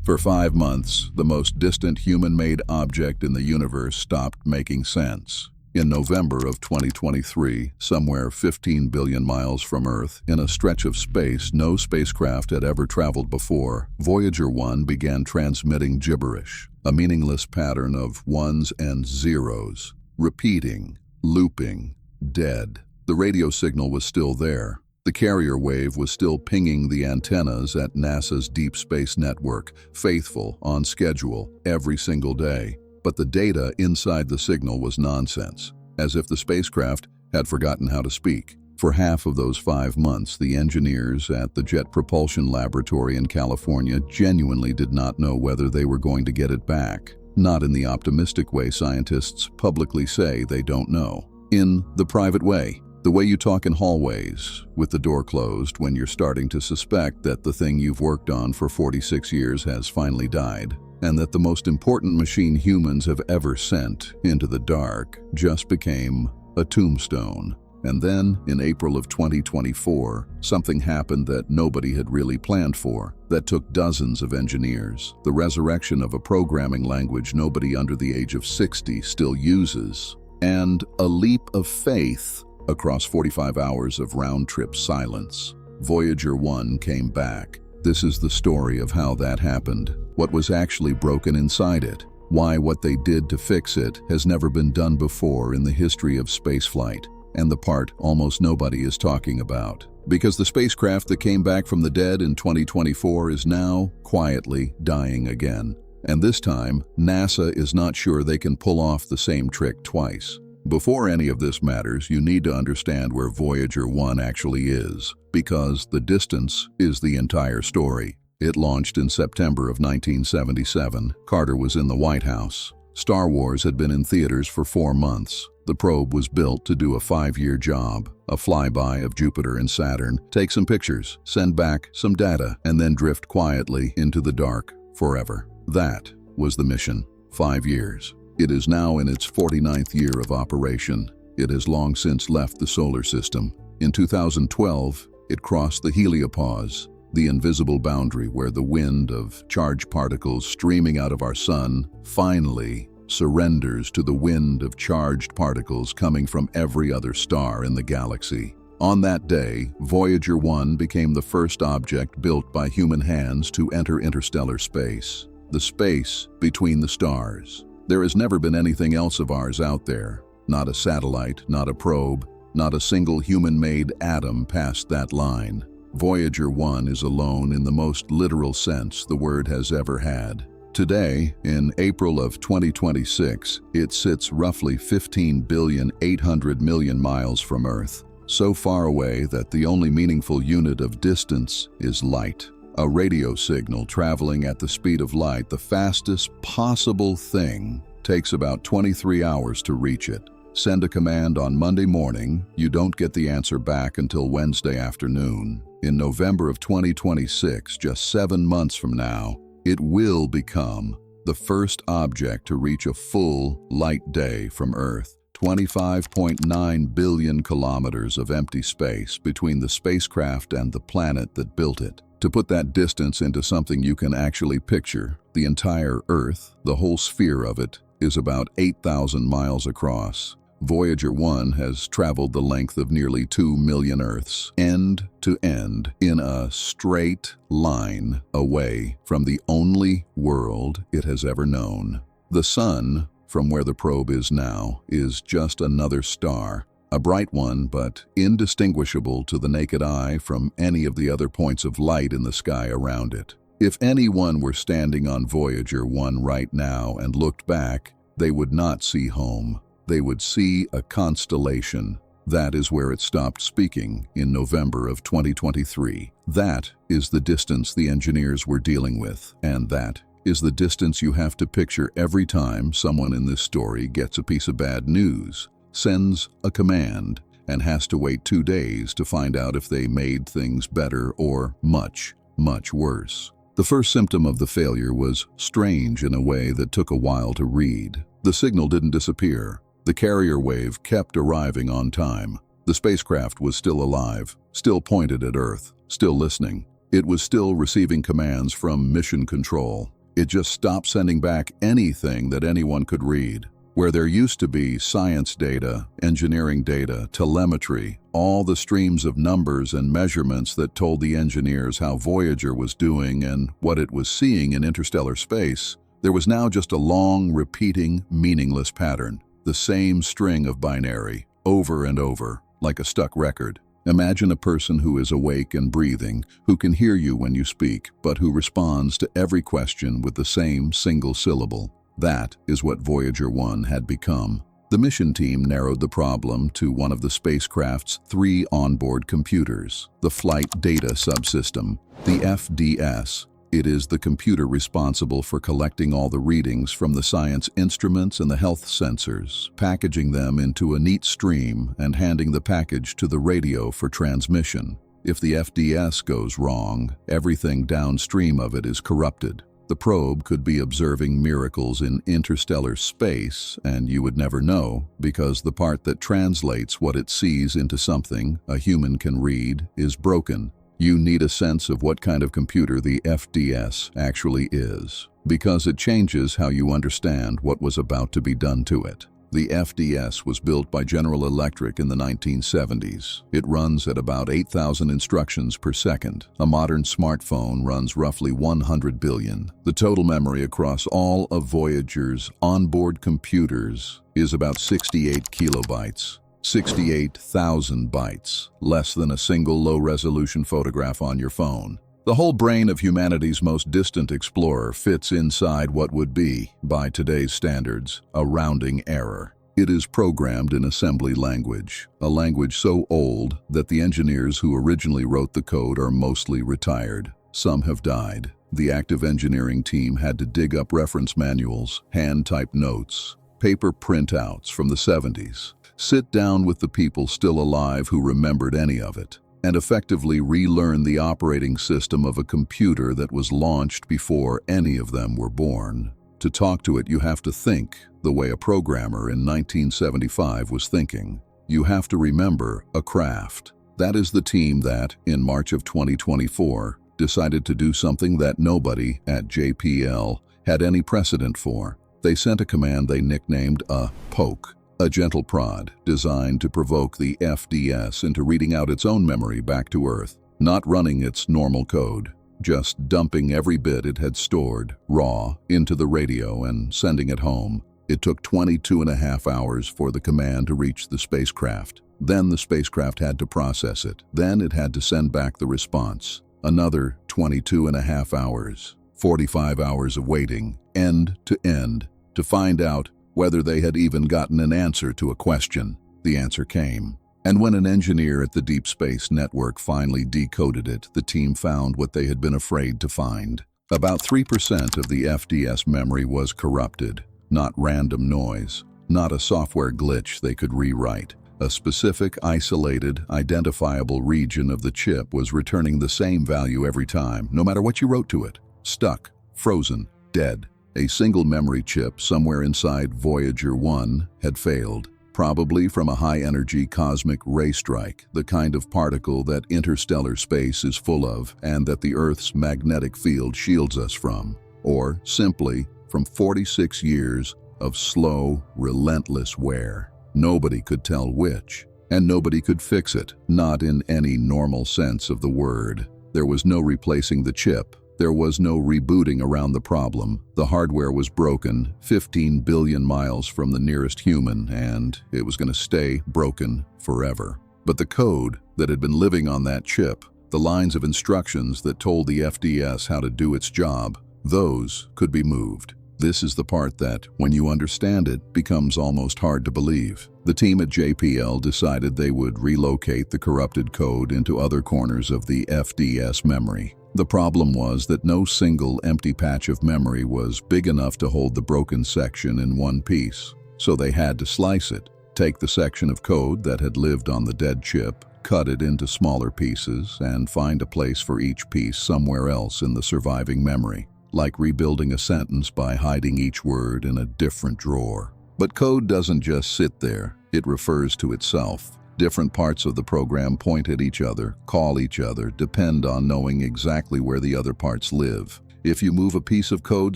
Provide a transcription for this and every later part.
For 5 months, the most distant human-made object in the universe stopped making sense. In November of 2023, somewhere 15 billion miles from Earth, in a stretch of space no spacecraft had ever traveled before, Voyager 1 began transmitting gibberish, a meaningless pattern of ones and zeros, repeating, looping, dead. The radio signal was still there. The carrier wave was still pinging the antennas at NASA's Deep Space Network, faithful, on schedule, every single day. But the data inside the signal was nonsense, as if the spacecraft had forgotten how to speak. For half of those 5 months, the engineers at the Jet Propulsion Laboratory in California genuinely did not know whether they were going to get it back. Not in the optimistic way scientists publicly say they don't know. In the private way. The way you talk in hallways, with the door closed when you're starting to suspect that the thing you've worked on for 46 years has finally died, and that the most important machine humans have ever sent into the dark just became a tombstone. And then, in April of 2024, something happened that nobody had really planned for, that took dozens of engineers. The resurrection of a programming language nobody under the age of 60 still uses, and a leap of faith across 45 hours of round-trip silence. Voyager 1 came back. This is the story of how that happened, what was actually broken inside it, why what they did to fix it has never been done before in the history of spaceflight, and the part almost nobody is talking about. Because the spacecraft that came back from the dead in 2024 is now quietly dying again. And this time, NASA is not sure they can pull off the same trick twice. Before any of this matters, you need to understand where Voyager 1 actually is, because the distance is the entire story. It launched in September of 1977. Carter was in the White House. Star Wars had been in theaters for 4 months. The probe was built to do a 5-year job, a flyby of Jupiter and Saturn, take some pictures, send back some data, and then drift quietly into the dark forever. That was the mission. 5 years. It is now in its 49th year of operation. It has long since left the solar system. In 2012, it crossed the heliopause, the invisible boundary where the wind of charged particles streaming out of our sun finally surrenders to the wind of charged particles coming from every other star in the galaxy. On that day, Voyager 1 became the first object built by human hands to enter interstellar space, the space between the stars. There has never been anything else of ours out there. Not a satellite, not a probe, not a single human-made atom passed that line. Voyager 1 is alone in the most literal sense the word has ever had. Today, in April of 2026, it sits roughly 15,800 million miles from Earth, so far away that the only meaningful unit of distance is light. A radio signal traveling at the speed of light, the fastest possible thing, takes about 23 hours to reach it. Send a command on Monday morning, you don't get the answer back until Wednesday afternoon. In November of 2026, just 7 months from now, it will become the first object to reach a full light day from Earth. 25.9 billion kilometers of empty space between the spacecraft and the planet that built it. To put that distance into something you can actually picture, the entire Earth, the whole sphere of it, is about 8,000 miles across. Voyager 1 has traveled the length of nearly 2 million Earths, end to end, in a straight line away from the only world it has ever known. The Sun, from where the probe is now, is just another star. A bright one, but indistinguishable to the naked eye from any of the other points of light in the sky around it. If anyone were standing on Voyager 1 right now and looked back, they would not see home. They would see a constellation. That is where it stopped speaking in November of 2023. That is the distance the engineers were dealing with, and that is the distance you have to picture every time someone in this story gets a piece of bad news, sends a command, and has to wait 2 days to find out if they made things better or much, much worse. The first symptom of the failure was strange in a way that took a while to read. The signal didn't disappear. The carrier wave kept arriving on time. The spacecraft was still alive, still pointed at Earth, still listening. It was still receiving commands from mission control. It just stopped sending back anything that anyone could read. Where there used to be science data, engineering data, telemetry, all the streams of numbers and measurements that told the engineers how Voyager was doing and what it was seeing in interstellar space, there was now just a long, repeating, meaningless pattern. The same string of binary, over and over, like a stuck record. Imagine a person who is awake and breathing, who can hear you when you speak, but who responds to every question with the same single syllable. That is what Voyager 1 had become. The mission team narrowed the problem to one of the spacecraft's 3 onboard computers, the Flight Data Subsystem, the FDS. It is the computer responsible for collecting all the readings from the science instruments and the health sensors, packaging them into a neat stream and handing the package to the radio for transmission. If the FDS goes wrong, everything downstream of it is corrupted. The probe could be observing miracles in interstellar space, and you would never know, because the part that translates what it sees into something a human can read is broken. You need a sense of what kind of computer the FDS actually is, because it changes how you understand what was about to be done to it. The FDS was built by General Electric in the 1970s. It runs at about 8,000 instructions per second. A modern smartphone runs roughly 100 billion. The total memory across all of Voyager's onboard computers is about 68 kilobytes. 68,000 bytes, less than a single low-resolution photograph on your phone. The whole brain of humanity's most distant explorer fits inside what would be, by today's standards, a rounding error. It is programmed in assembly language, a language so old that the engineers who originally wrote the code are mostly retired. Some have died. The active engineering team had to dig up reference manuals, hand-typed notes, paper printouts from the 70s, sit down with the people still alive who remembered any of it, and effectively relearn the operating system of a computer that was launched before any of them were born. To talk to it, you have to think the way a programmer in 1975 was thinking. You have to remember a craft. That is the team that, in March of 2024, decided to do something that nobody at JPL had any precedent for. They sent a command they nicknamed a poke. A gentle prod designed to provoke the FDS into reading out its own memory back to Earth, not running its normal code, just dumping every bit it had stored, raw, into the radio and sending it home. It took 22.5 hours for the command to reach the spacecraft. Then the spacecraft had to process it. Then it had to send back the response. Another 22.5 hours, 45 hours of waiting, end to end, to find out whether they had even gotten an answer to a question. The answer came. And when an engineer at the Deep Space Network finally decoded it, the team found what they had been afraid to find. About 3% of the FDS memory was corrupted. Not random noise, not a software glitch they could rewrite. A specific, isolated, identifiable region of the chip was returning the same value every time, no matter what you wrote to it. Stuck, frozen, dead. A single memory chip somewhere inside Voyager 1 had failed, probably from a high-energy cosmic ray strike, the kind of particle that interstellar space is full of and that the Earth's magnetic field shields us from, or simply from 46 years of slow, relentless wear. Nobody could tell which, and nobody could fix it, not in any normal sense of the word. There was no replacing the chip. There was no rebooting around the problem. The hardware was broken, 15 billion miles from the nearest human, and it was going to stay broken forever. But the code that had been living on that chip, the lines of instructions that told the FDS how to do its job, those could be moved. This is the part that, when you understand it, becomes almost hard to believe. The team at JPL decided they would relocate the corrupted code into other corners of the FDS memory. The problem was that no single empty patch of memory was big enough to hold the broken section in one piece, so they had to slice it, take the section of code that had lived on the dead chip, cut it into smaller pieces, and find a place for each piece somewhere else in the surviving memory, like rebuilding a sentence by hiding each word in a different drawer. But code doesn't just sit there, it refers to itself. Different parts of the program point at each other, call each other, depend on knowing exactly where the other parts live. If you move a piece of code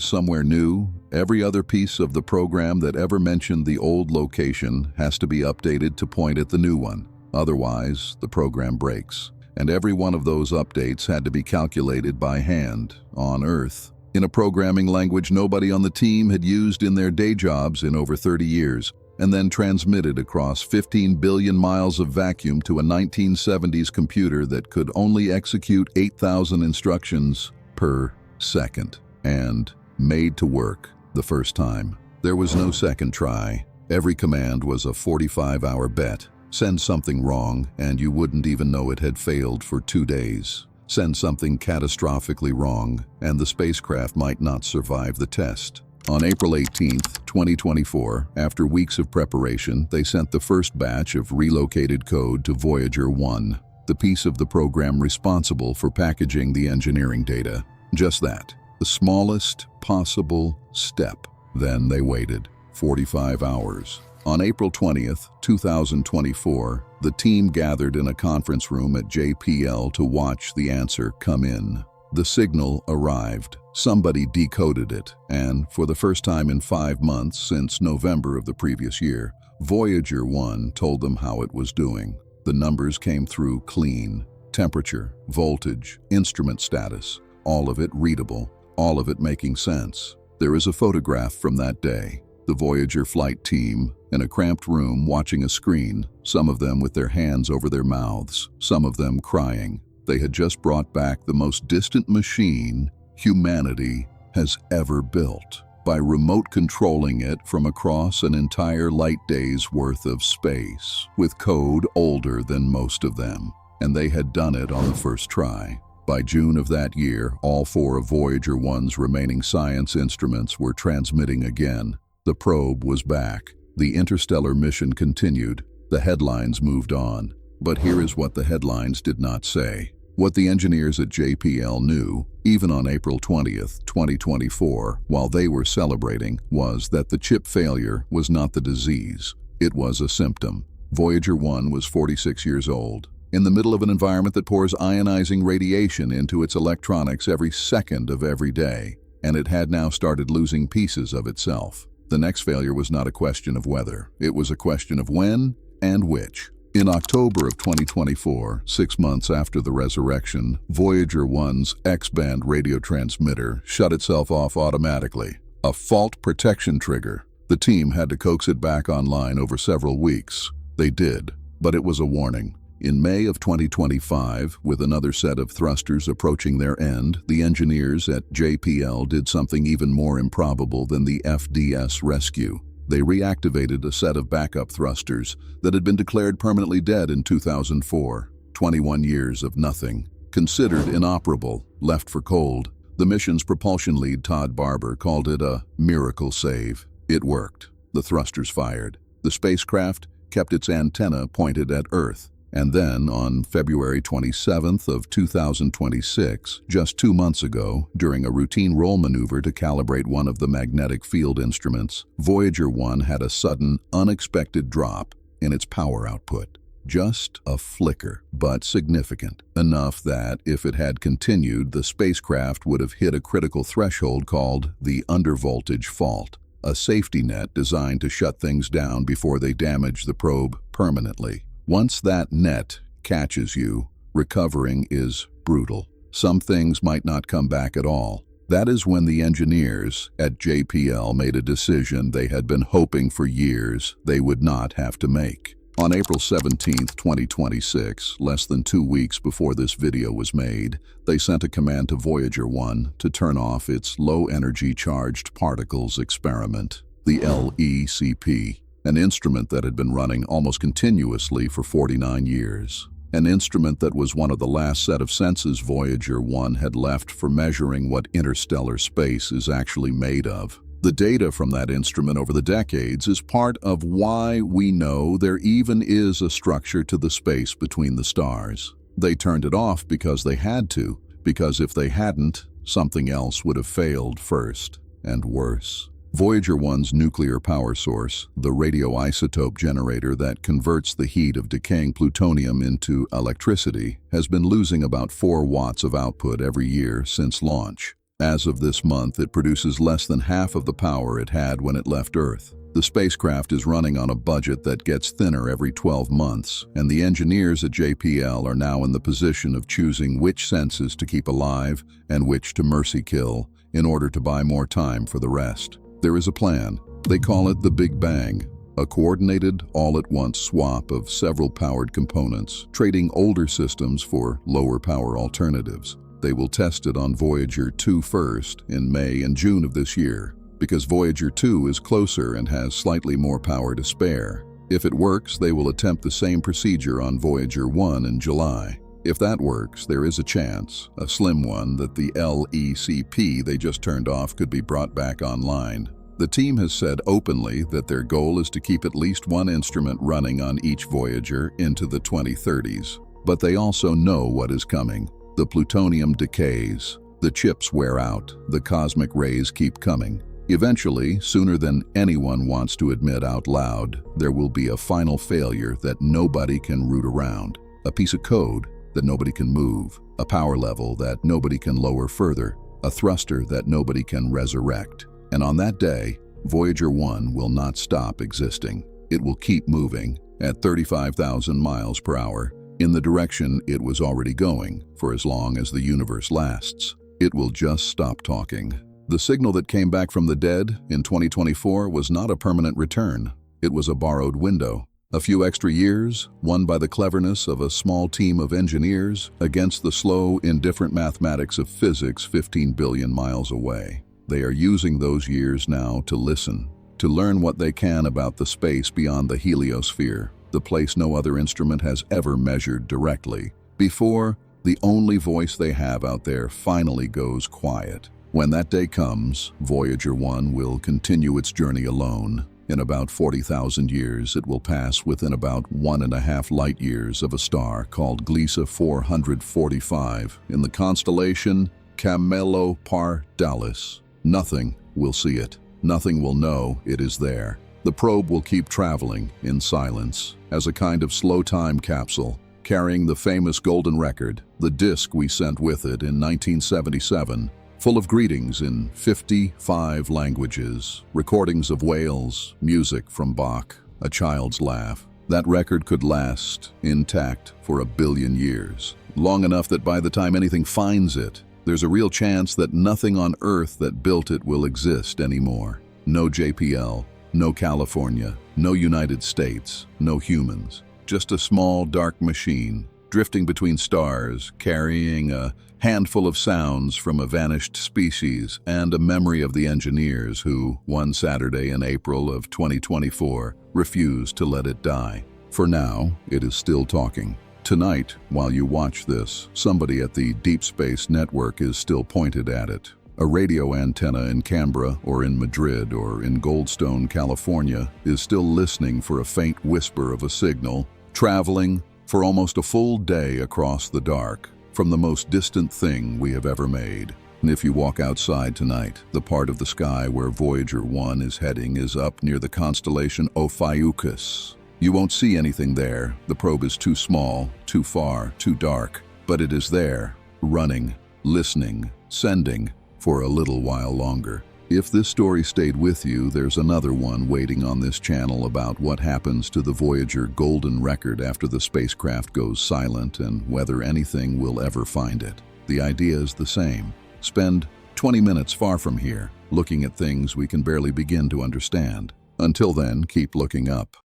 somewhere new, every other piece of the program that ever mentioned the old location has to be updated to point at the new one. Otherwise, the program breaks. And every one of those updates had to be calculated by hand, on Earth, in a programming language nobody on the team had used in their day jobs in over 30 years, and then transmitted across 15 billion miles of vacuum to a 1970s computer that could only execute 8,000 instructions per second, and made to work the first time. There was no second try. Every command was a 45-hour bet. Send something wrong, and you wouldn't even know it had failed for 2 days. Send something catastrophically wrong, and the spacecraft might not survive the test. On April 18, 2024, after weeks of preparation, they sent the first batch of relocated code to Voyager 1, the piece of the program responsible for packaging the engineering data. Just that, the smallest possible step. Then they waited 45 hours. On April 20th, 2024, the team gathered in a conference room at JPL to watch the answer come in. The signal arrived. Somebody decoded it, and for the first time in 5 months since November of the previous year, Voyager 1 told them how it was doing. The numbers came through clean. Temperature, voltage, instrument status, all of it readable, all of it making sense. There is a photograph from that day. The Voyager flight team in a cramped room watching a screen, some of them with their hands over their mouths, some of them crying. They had just brought back the most distant machine humanity has ever built by remote controlling it from across an entire light day's worth of space, with code older than most of them. And they had done it on the first try. By June of that year, all 4 of Voyager 1's remaining science instruments were transmitting again. The probe was back. The interstellar mission continued. The headlines moved on. But here is what the headlines did not say. What the engineers at JPL knew, even on April 20th, 2024, while they were celebrating, was that the chip failure was not the disease. It was a symptom. Voyager 1 was 46 years old, in the middle of an environment that pours ionizing radiation into its electronics every second of every day, and it had now started losing pieces of itself. The next failure was not a question of whether, it was a question of when and which. In October of 2024, 6 months after the resurrection, Voyager 1's X-band radio transmitter shut itself off automatically. A fault protection trigger. The team had to coax it back online over several weeks. They did, but it was a warning. In May of 2025, with another set of thrusters approaching their end, the engineers at JPL did something even more improbable than the FDS rescue. They reactivated a set of backup thrusters that had been declared permanently dead in 2004. 21 years of nothing. Considered inoperable, left for cold. The mission's propulsion lead, Todd Barber, called it a miracle save. It worked. The thrusters fired. The spacecraft kept its antenna pointed at Earth. And then, on February 27th of 2026, just 2 months ago, during a routine roll maneuver to calibrate one of the magnetic field instruments, Voyager 1 had a sudden, unexpected drop in its power output. Just a flicker, but significant, enough that, if it had continued, the spacecraft would have hit a critical threshold called the undervoltage fault, a safety net designed to shut things down before they damage the probe permanently. Once that net catches you, recovering is brutal. Some things might not come back at all. That is when the engineers at JPL made a decision they had been hoping for years they would not have to make. On April 17, 2026, less than 2 weeks before this video was made, they sent a command to Voyager 1 to turn off its low-energy charged particles experiment, the LECP. An instrument that had been running almost continuously for 49 years. An instrument that was one of the last set of senses Voyager 1 had left for measuring what interstellar space is actually made of. The data from that instrument over the decades is part of why we know there even is a structure to the space between the stars. They turned it off because they had to, because if they hadn't, something else would have failed first, and worse. Voyager 1's nuclear power source, the radioisotope generator that converts the heat of decaying plutonium into electricity, has been losing about 4 watts of output every year since launch. As of this month, it produces less than half of the power it had when it left Earth. The spacecraft is running on a budget that gets thinner every 12 months, and the engineers at JPL are now in the position of choosing which senses to keep alive and which to mercy kill in order to buy more time for the rest. There is a plan. They call it the Big Bang, a coordinated, all-at-once swap of several powered components, trading older systems for lower power alternatives. They will test it on Voyager 2 first in May and June of this year, because Voyager 2 is closer and has slightly more power to spare. If it works, they will attempt the same procedure on Voyager 1 in July. If that works, there is a chance, a slim one, that the LECP they just turned off could be brought back online. The team has said openly that their goal is to keep at least one instrument running on each Voyager into the 2030s. But they also know what is coming. The plutonium decays, the chips wear out, the cosmic rays keep coming. Eventually, sooner than anyone wants to admit out loud, there will be a final failure that nobody can root around. A piece of code that nobody can move, a power level that nobody can lower further, a thruster that nobody can resurrect. And on that day, Voyager 1 will not stop existing. It will keep moving at 35,000 miles per hour in the direction it was already going for as long as the universe lasts. It will just stop talking. The signal that came back from the dead in 2024 was not a permanent return. It was a borrowed window. A few extra years, won by the cleverness of a small team of engineers against the slow, indifferent mathematics of physics 15 billion miles away. They are using those years now to listen, to learn what they can about the space beyond the heliosphere, the place no other instrument has ever measured directly, before the only voice they have out there finally goes quiet. When that day comes, Voyager 1 will continue its journey alone. In about 40,000 years, it will pass within about 1.5 light years of a star called Gliese 445 in the constellation Camelopardalis. Nothing will see it. Nothing will know it is there. The probe will keep traveling in silence as a kind of slow time capsule, carrying the famous golden record, the disk we sent with it in 1977, full of greetings in 55 languages, recordings of whales, music from Bach, a child's laugh. That record could last intact for 1 billion years, long enough that by the time anything finds it, there's a real chance that nothing on Earth that built it will exist anymore. No JPL, no California, no United States, no humans. Just a small, dark machine, drifting between stars, carrying a handful of sounds from a vanished species and a memory of the engineers who, one Saturday in April of 2024, refused to let it die. For now, it is still talking. Tonight, while you watch this, somebody at the Deep Space Network is still pointed at it. A radio antenna in Canberra or in Madrid or in Goldstone, California, is still listening for a faint whisper of a signal, traveling for almost a full day across the dark, from the most distant thing we have ever made. And if you walk outside tonight, the part of the sky where Voyager 1 is heading is up near the constellation Ophiuchus. You won't see anything there. The probe is too small, too far, too dark. But it is there, running, listening, sending, for a little while longer. If this story stayed with you, there's another one waiting on this channel about what happens to the Voyager golden record after the spacecraft goes silent and whether anything will ever find it. The idea is the same. Spend 20 minutes far from here, looking at things we can barely begin to understand. Until then, keep looking up.